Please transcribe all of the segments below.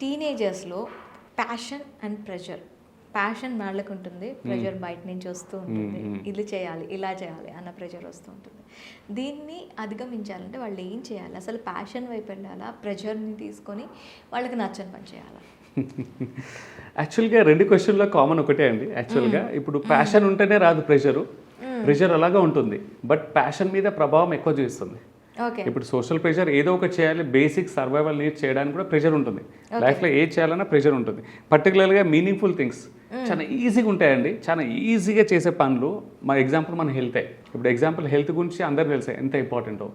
టీనేజర్స్లో passion and pressure, passion వాళ్ళకు ఉంటుంది, pressure బయట నుంచి వస్తూ ఉంటుంది, ఇది చేయాలి ఇలా చేయాలి అన్న ప్రెషర్ వస్తూ ఉంటుంది. దీన్ని అధిగమించాలంటే వాళ్ళు ఏం చేయాలి? అసలు ప్యాషన్ వైపు వెళ్ళాలా, ప్రెషర్ని తీసుకొని వాళ్ళకి నచ్చని పని చేయాలా? యాక్చువల్గా రెండు క్వశ్చన్లో కామన్ ఒకటే అండి. యాక్చువల్గా ఇప్పుడు ప్యాషన్ ఉంటేనే రాదు ప్రెషరు, ప్రెషర్ అలాగా ఉంటుంది, బట్ ప్యాషన్ మీద ప్రభావం ఎక్కువ చూపిస్తుంది. ఇప్పుడు సోషల్ ప్రెషర్ ఏదో ఒకటి చేయాలి, బేసిక్ సర్వైవల్ నీడ్స్ చేయడానికి కూడా ప్రెషర్ ఉంటుంది. లైఫ్లో ఏది చేయాలన్నా ప్రెషర్ ఉంటుంది. పర్టికులర్గా మీనింగ్ఫుల్ థింగ్స్ చాలా ఈజీగా ఉంటాయండి, చాలా ఈజీగా చేసే పనులు. మా ఎగ్జాంపుల్ మన హెల్తే. ఇప్పుడు ఎగ్జాంపుల్ హెల్త్ గురించి అందరికీ తెలుసా ఎంత ఇంపార్టెంటో.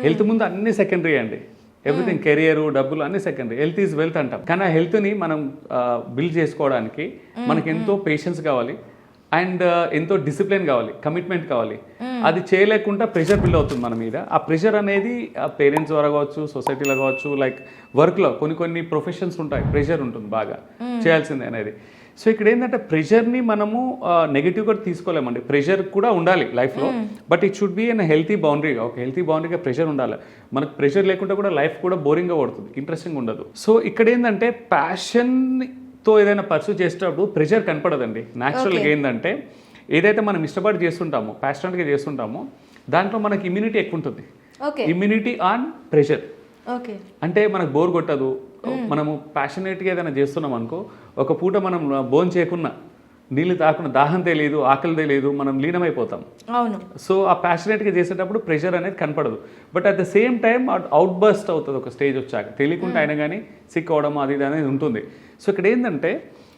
హెల్త్ ముందు అన్ని సెకండరీ అండి, ఎవ్రీథింగ్, కెరియర్, డబ్బులు అన్ని సెకండరీ. హెల్త్ ఈజ్ వెల్త్ అంటాం. కానీ ఆ హెల్త్ని మనం బిల్డ్ చేసుకోవడానికి మనకి ఎంతో పేషెన్స్ కావాలి అండ్ ఎంతో డిసిప్లిన్ కావాలి, కమిట్మెంట్ కావాలి. అది చేయలేకుండా ప్రెషర్ బిల్డ్ అవుతుంది మన మీద. ఆ ప్రెషర్ అనేది పేరెంట్స్ ద్వారా కావచ్చు, సొసైటీలో కావచ్చు, లైక్ వర్క్లో కొన్ని ప్రొఫెషన్స్ ఉంటాయి, ప్రెషర్ ఉంటుంది బాగా చేయాల్సిందే అనేది. సో ఇక్కడ ఏంటంటే ప్రెషర్ని మనము నెగిటివ్గా తీసుకోలేమండి. ప్రెషర్ కూడా ఉండాలి లైఫ్లో, but it should be an healthy బౌండరీగా. ఒక హెల్తీ బౌండరీగా ప్రెషర్ ఉండాలి. మనకు ప్రెషర్ లేకుండా కూడా లైఫ్ కూడా బోరింగ్గా పడుతుంది, ఇంట్రెస్టింగ్ ఉండదు. సో ఇక్కడ ఏంటంటే ప్యాషన్తో ఏదైనా పర్సూ చేసేటప్పుడు ప్రెషర్ కనపడదండి. న్యాచురల్గా ఏంటంటే ఏదైతే మనం ఇష్టపడి చేస్తుంటామో, ప్యాషనెట్గా చేస్తుంటామో, దాంట్లో మనకి ఇమ్యూనిటీ ఎక్కువ ఉంటుంది. Immunity on pressure. అంటే మనకు బోర్ కొట్టదు. మనము ప్యాషనేట్గా ఏదైనా చేస్తున్నాం అనుకో, ఒక పూట మనం భోజనం చేయకుండా, నీళ్ళు తాకుండా, దాహం తెలియదు, ఆకలి తెలియదు, మనం లీనమైపోతాం. సో ఆ ప్యాషనేట్గా చేసేటప్పుడు ప్రెషర్ అనేది కనపడదు. But at the same time out burst అవుతుంది ఒక స్టేజ్ వచ్చాక, తెలియకుండా అయినా కానీ సిక్ అవడం అది ఇది అనేది ఉంటుంది. సో ఇక్కడ ఏంటంటే